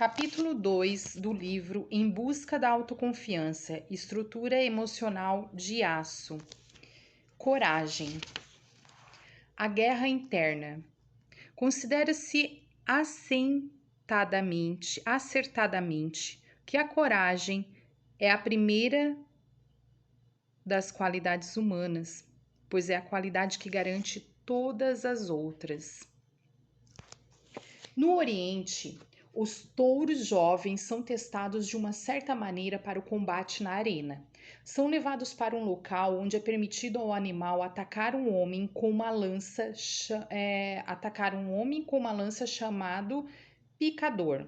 Capítulo 2 do livro Em Busca da Autoconfiança, Estrutura Emocional de Aço. Coragem. A guerra interna. Considera-se acertadamente, que a coragem é a primeira das qualidades humanas, pois é a qualidade que garante todas as outras. No Oriente, os touros jovens são testados de uma certa maneira para o combate na arena. São levados para um local onde é permitido ao animal atacar um homem com uma lança, chamado picador.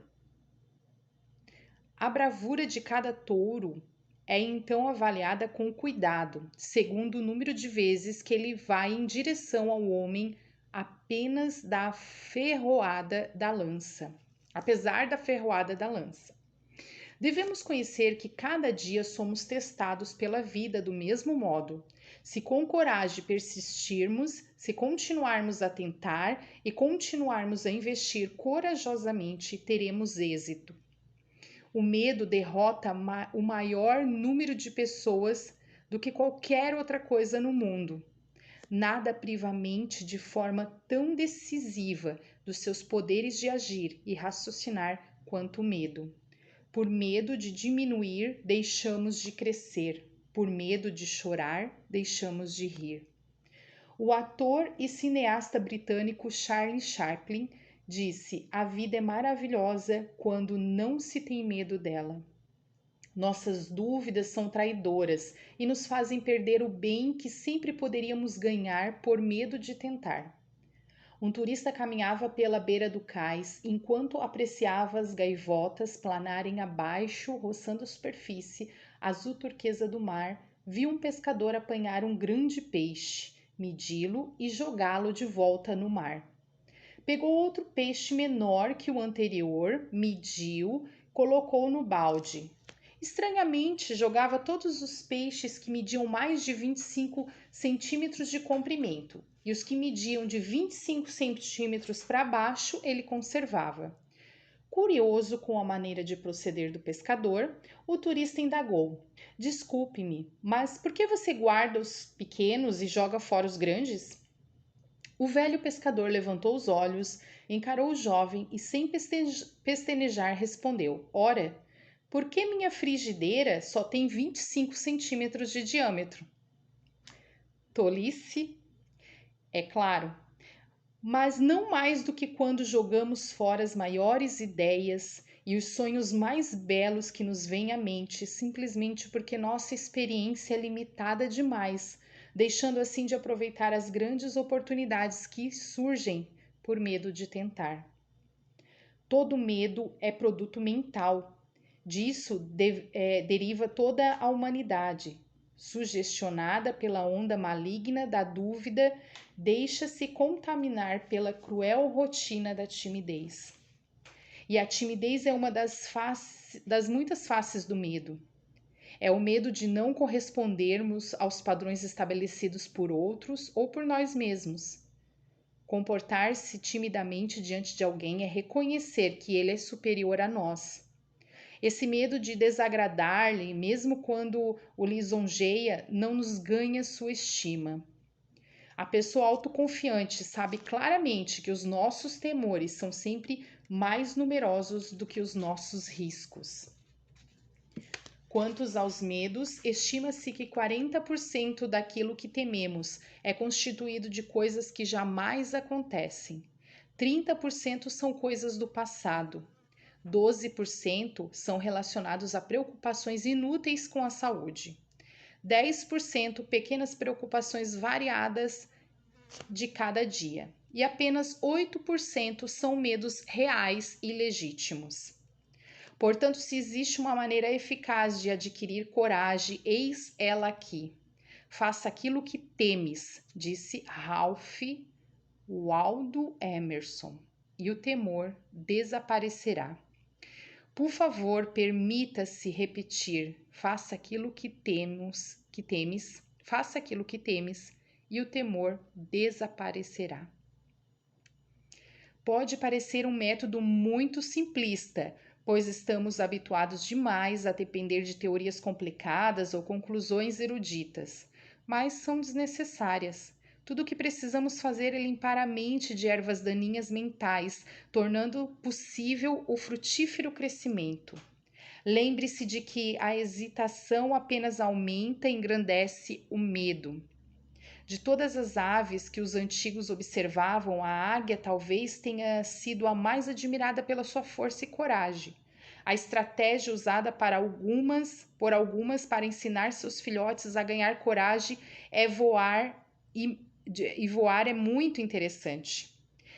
A bravura de cada touro é então avaliada com cuidado, segundo o número de vezes que ele vai em direção ao homem apenas da ferroada da lança. Apesar da ferroada da lança. Devemos conhecer que cada dia somos testados pela vida do mesmo modo. Se com coragem persistirmos, se continuarmos a tentar e continuarmos a investir corajosamente, teremos êxito. O medo derrota o maior número de pessoas do que qualquer outra coisa no mundo. Nada priva a mente de forma tão decisiva dos seus poderes de agir e raciocinar quanto o medo. Por medo de diminuir, deixamos de crescer. Por medo de chorar, deixamos de rir. O ator e cineasta britânico Charlie Chaplin disse: "A vida é maravilhosa quando não se tem medo dela." Nossas dúvidas são traidoras e nos fazem perder o bem que sempre poderíamos ganhar por medo de tentar. Um turista caminhava pela beira do cais enquanto apreciava as gaivotas planarem abaixo, roçando a superfície azul turquesa do mar. Viu um pescador apanhar um grande peixe, medi-lo e jogá-lo de volta no mar. Pegou outro peixe menor que o anterior, mediu, colocou no balde. Estranhamente, jogava todos os peixes que mediam mais de 25 centímetros de comprimento, e os que mediam de 25 centímetros para baixo ele conservava. Curioso com a maneira de proceder do pescador, o turista indagou: "Desculpe-me, mas por que você guarda os pequenos e joga fora os grandes?" O velho pescador levantou os olhos, encarou o jovem e, sem pestanejar, respondeu: "Ora, por que minha frigideira só tem 25 centímetros de diâmetro?" Tolice? É claro, mas não mais do que quando jogamos fora as maiores ideias e os sonhos mais belos que nos vêm à mente, simplesmente porque nossa experiência é limitada demais, deixando assim de aproveitar as grandes oportunidades que surgem por medo de tentar. Todo medo é produto mental. Disso deriva toda a humanidade. Sugestionada pela onda maligna da dúvida, deixa-se contaminar pela cruel rotina da timidez. E a timidez é uma das muitas faces do medo. É o medo de não correspondermos aos padrões estabelecidos por outros ou por nós mesmos. Comportar-se timidamente diante de alguém é reconhecer que ele é superior a nós. Esse medo de desagradar-lhe, mesmo quando o lisonjeia, não nos ganha sua estima. A pessoa autoconfiante sabe claramente que os nossos temores são sempre mais numerosos do que os nossos riscos. Quanto aos medos, estima-se que 40% daquilo que tememos é constituído de coisas que jamais acontecem. 30% são coisas do passado. 12% são relacionados a preocupações inúteis com a saúde. 10% pequenas preocupações variadas de cada dia. E apenas 8% são medos reais e legítimos. Portanto, se existe uma maneira eficaz de adquirir coragem, eis ela aqui. Faça aquilo que temes, disse Ralph Waldo Emerson, e o temor desaparecerá. Por favor, permita-se repetir: faça aquilo que temes, faça aquilo que temes, e o temor desaparecerá. Pode parecer um método muito simplista, pois estamos habituados demais a depender de teorias complicadas ou conclusões eruditas, mas são desnecessárias. Tudo o que precisamos fazer é limpar a mente de ervas daninhas mentais, tornando possível o frutífero crescimento. Lembre-se de que a hesitação apenas aumenta e engrandece o medo. De todas as aves que os antigos observavam, a águia talvez tenha sido a mais admirada pela sua força e coragem. A estratégia usada por algumas para ensinar seus filhotes a ganhar coragem é voar e voar é muito interessante.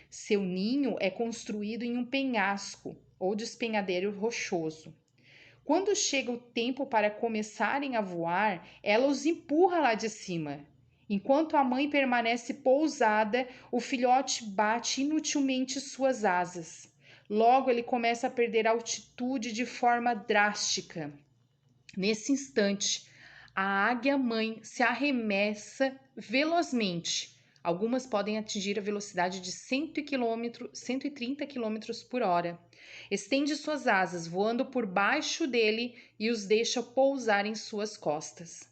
Seu ninho é construído em um penhasco ou despenhadeiro rochoso. Quando chega o tempo para começarem a voar, ela os empurra lá de cima. Enquanto a mãe permanece pousada, o filhote bate inutilmente suas asas. Logo, ele começa a perder altitude de forma drástica. Nesse instante, a águia-mãe se arremessa velozmente. Algumas podem atingir a velocidade de 130 km por hora. Estende suas asas, voando por baixo dele e os deixa pousar em suas costas.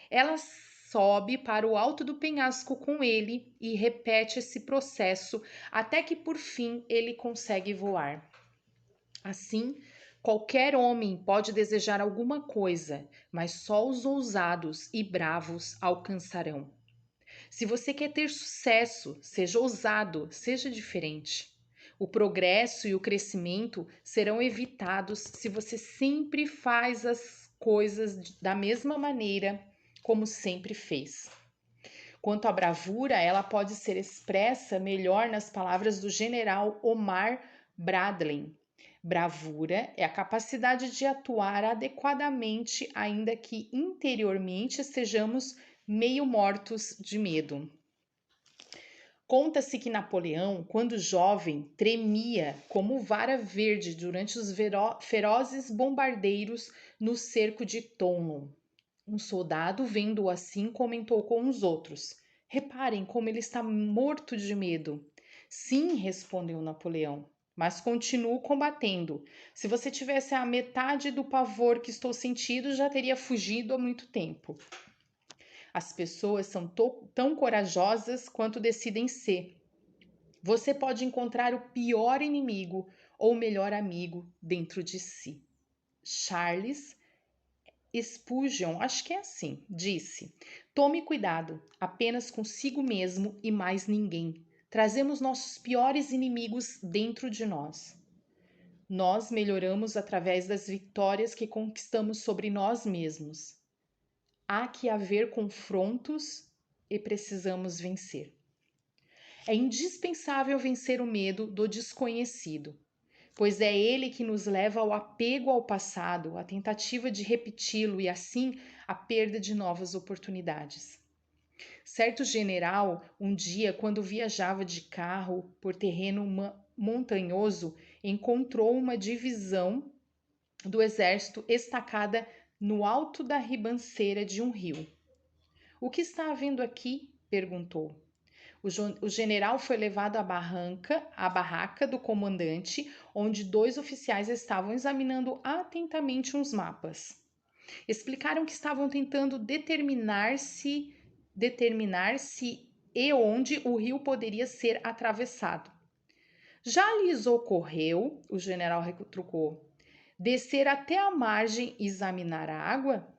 Ela sobe para o alto do penhasco com ele e repete esse processo até que por fim ele consegue voar. Assim, qualquer homem pode desejar alguma coisa, mas só os ousados e bravos alcançarão. Se você quer ter sucesso, seja ousado, seja diferente. O progresso e o crescimento serão evitados se você sempre faz as coisas da mesma maneira como sempre fez. Quanto à bravura, ela pode ser expressa melhor nas palavras do general Omar Bradley. Bravura é a capacidade de atuar adequadamente, ainda que interiormente estejamos meio mortos de medo. Conta-se que Napoleão, quando jovem, tremia como vara verde durante os ferozes bombardeiros no cerco de Toulon. Um soldado, vendo-o assim, comentou com os outros: "Reparem como ele está morto de medo." "Sim", respondeu Napoleão, "mas continuo combatendo. Se você tivesse a metade do pavor que estou sentindo, já teria fugido há muito tempo." As pessoas são tão corajosas quanto decidem ser. Você pode encontrar o pior inimigo ou o melhor amigo dentro de si. Charles Spurgeon, acho que é assim, disse: "Tome cuidado, apenas consigo mesmo e mais ninguém. Trazemos nossos piores inimigos dentro de nós. Nós melhoramos através das vitórias que conquistamos sobre nós mesmos. Há que haver confrontos e precisamos vencer. É indispensável vencer o medo do desconhecido, pois é ele que nos leva ao apego ao passado, à tentativa de repeti-lo e, assim, à perda de novas oportunidades." Certo general, um dia, quando viajava de carro por terreno montanhoso, encontrou uma divisão do exército estacada no alto da ribanceira de um rio. "O que está havendo aqui?" perguntou. O general foi levado à barraca do comandante, onde dois oficiais estavam examinando atentamente uns mapas. Explicaram que estavam tentando determinar se e onde o rio poderia ser atravessado. "Já lhes ocorreu", o general retrucou, "descer até a margem e examinar a água?"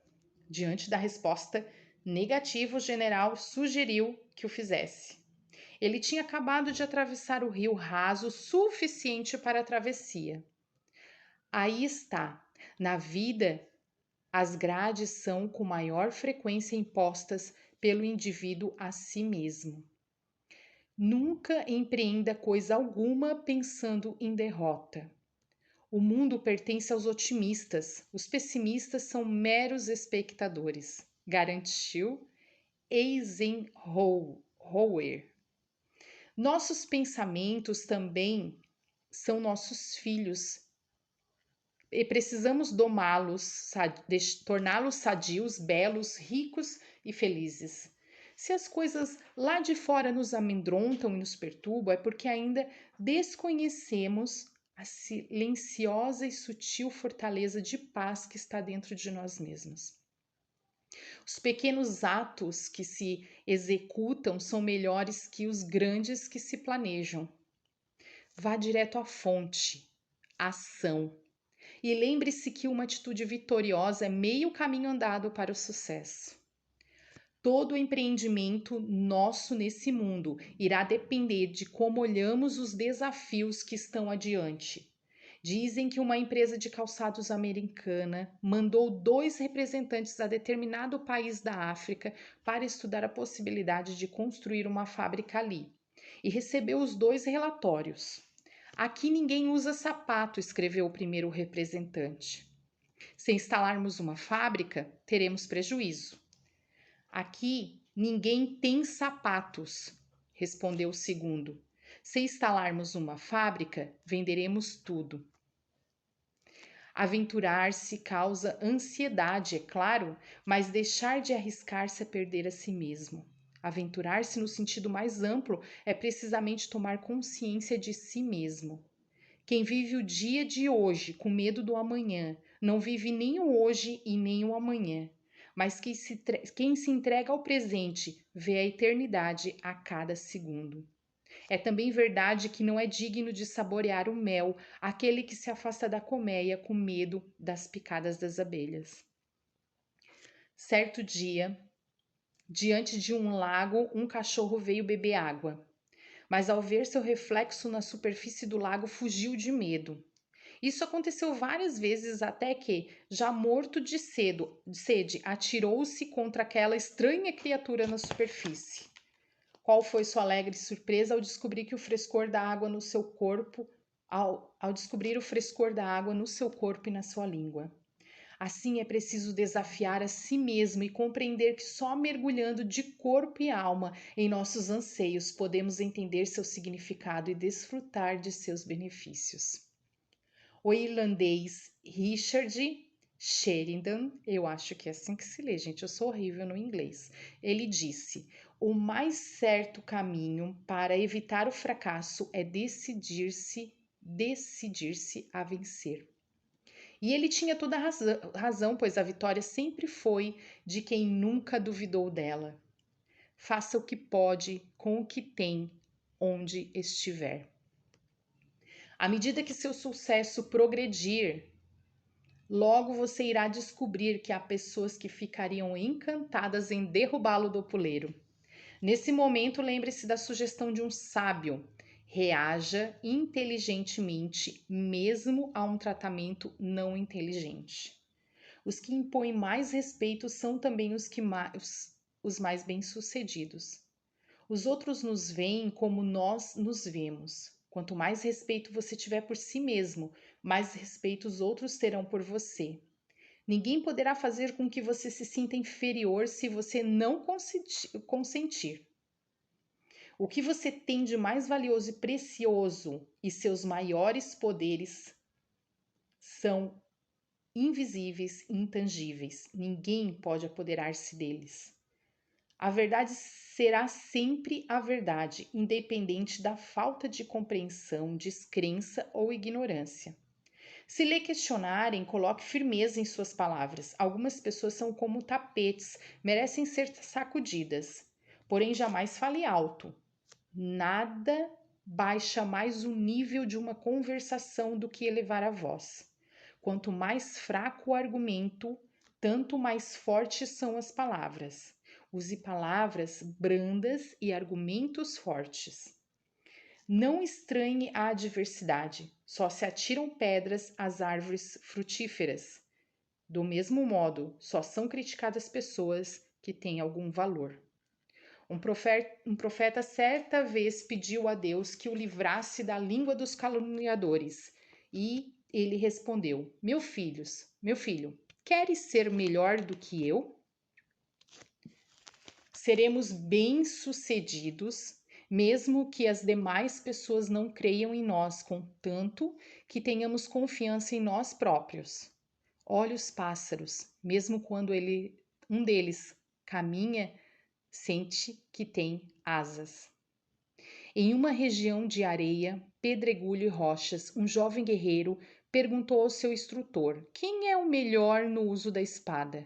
Diante da resposta negativa, o general sugeriu que o fizesse. Ele tinha acabado de atravessar o rio raso suficiente para a travessia. Aí está. Na vida, as grades são com maior frequência impostas pelo indivíduo a si mesmo. Nunca empreenda coisa alguma pensando em derrota. O mundo pertence aos otimistas. Os pessimistas são meros espectadores, garantiu Eisenhower. Nossos pensamentos também são nossos filhos e precisamos domá-los, torná-los sadios, belos, ricos e felizes. Se as coisas lá de fora nos amedrontam e nos perturbam, é porque ainda desconhecemos a silenciosa e sutil fortaleza de paz que está dentro de nós mesmos. Os pequenos atos que se executam são melhores que os grandes que se planejam. Vá direto à fonte, ação. E lembre-se que uma atitude vitoriosa é meio caminho andado para o sucesso. Todo empreendimento nosso nesse mundo irá depender de como olhamos os desafios que estão adiante. Dizem que uma empresa de calçados americana mandou 2 representantes a determinado país da África para estudar a possibilidade de construir uma fábrica ali. E recebeu os 2 relatórios. Aqui ninguém usa sapato, escreveu o primeiro representante. Se instalarmos uma fábrica, teremos prejuízo. Aqui ninguém tem sapatos, respondeu o segundo. Se instalarmos uma fábrica, venderemos tudo. Aventurar-se causa ansiedade, é claro, mas deixar de arriscar-se é perder a si mesmo. Aventurar-se no sentido mais amplo é precisamente tomar consciência de si mesmo. Quem vive o dia de hoje com medo do amanhã, não vive nem o hoje e nem o amanhã. Mas quem se entrega ao presente vê a eternidade a cada segundo. É também verdade que não é digno de saborear o mel aquele que se afasta da colmeia com medo das picadas das abelhas. Certo dia, diante de um lago, um cachorro veio beber água. Mas ao ver seu reflexo na superfície do lago, fugiu de medo. Isso aconteceu várias vezes até que, já morto de sede, atirou-se contra aquela estranha criatura na superfície. Qual foi sua alegre surpresa ao descobrir que o frescor da água no seu corpo, ao descobrir o frescor da água no seu corpo e na sua língua. Assim é preciso desafiar a si mesmo e compreender que só mergulhando de corpo e alma em nossos anseios podemos entender seu significado e desfrutar de seus benefícios. O irlandês Richard Sheridan, eu acho que é assim que se lê, gente, eu sou horrível no inglês. Ele disse: o mais certo caminho para evitar o fracasso é decidir-se a vencer. E ele tinha toda a razão, pois a vitória sempre foi de quem nunca duvidou dela. Faça o que pode com o que tem, onde estiver. À medida que seu sucesso progredir, logo você irá descobrir que há pessoas que ficariam encantadas em derrubá-lo do puleiro. Nesse momento, lembre-se da sugestão de um sábio: reaja inteligentemente, mesmo a um tratamento não inteligente. Os que impõem mais respeito são também os mais bem-sucedidos. Os outros nos veem como nós nos vemos. Quanto mais respeito você tiver por si mesmo, mais respeito os outros terão por você. Ninguém poderá fazer com que você se sinta inferior se você não consentir. O que você tem de mais valioso e precioso e seus maiores poderes são invisíveis e intangíveis. Ninguém pode apoderar-se deles. A verdade será sempre a verdade, independente da falta de compreensão, descrença ou ignorância. Se lhe questionarem, coloque firmeza em suas palavras. Algumas pessoas são como tapetes, merecem ser sacudidas. Porém, jamais fale alto. Nada baixa mais o nível de uma conversação do que elevar a voz. Quanto mais fraco o argumento, tanto mais fortes são as palavras. Use palavras brandas e argumentos fortes. Não estranhe a adversidade, só se atiram pedras às árvores frutíferas. Do mesmo modo, só são criticadas pessoas que têm algum valor. Um profeta certa vez pediu a Deus que o livrasse da língua dos caluniadores, e ele respondeu: meu filho, queres ser melhor do que eu? Seremos bem-sucedidos, mesmo que as demais pessoas não creiam em nós, contanto que tenhamos confiança em nós próprios. Olhe os pássaros, mesmo quando um deles caminha, sente que tem asas. Em uma região de areia, pedregulho e rochas, um jovem guerreiro perguntou ao seu instrutor: quem é o melhor no uso da espada?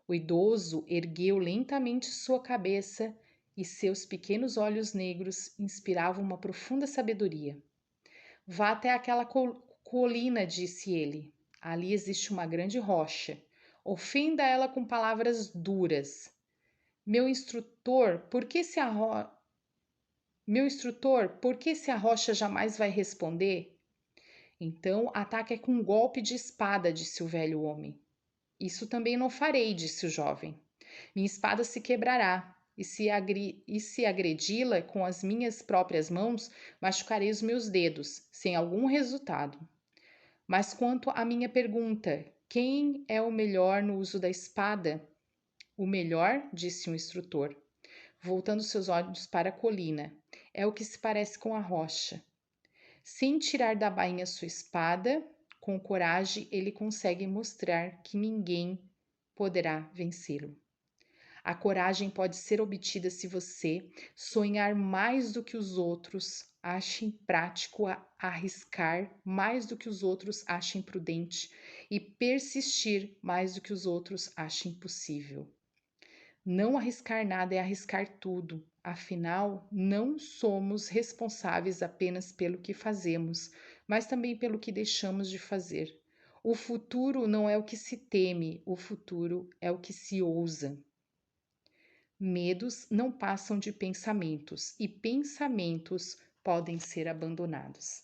O idoso ergueu lentamente sua cabeça e seus pequenos olhos negros inspiravam uma profunda sabedoria. Vá até aquela colina, disse ele. Ali existe uma grande rocha. Ofenda ela com palavras duras. Meu instrutor, por que se a rocha jamais vai responder? Então ataque com um golpe de espada, disse o velho homem. Isso também não farei, disse o jovem. Minha espada se quebrará, e se agredi-la com as minhas próprias mãos, machucarei os meus dedos, sem algum resultado. Mas quanto à minha pergunta, quem é o melhor no uso da espada? O melhor, disse o instrutor, voltando seus olhos para a colina, é o que se parece com a rocha. Sem tirar da bainha sua espada, com coragem ele consegue mostrar que ninguém poderá vencê-lo. A coragem pode ser obtida se você sonhar mais do que os outros achem prático, arriscar mais do que os outros achem prudente e persistir mais do que os outros achem possível. Não arriscar nada é arriscar tudo. Afinal, não somos responsáveis apenas pelo que fazemos, mas também pelo que deixamos de fazer. O futuro não é o que se teme, o futuro é o que se ousa. Medos não passam de pensamentos e pensamentos podem ser abandonados.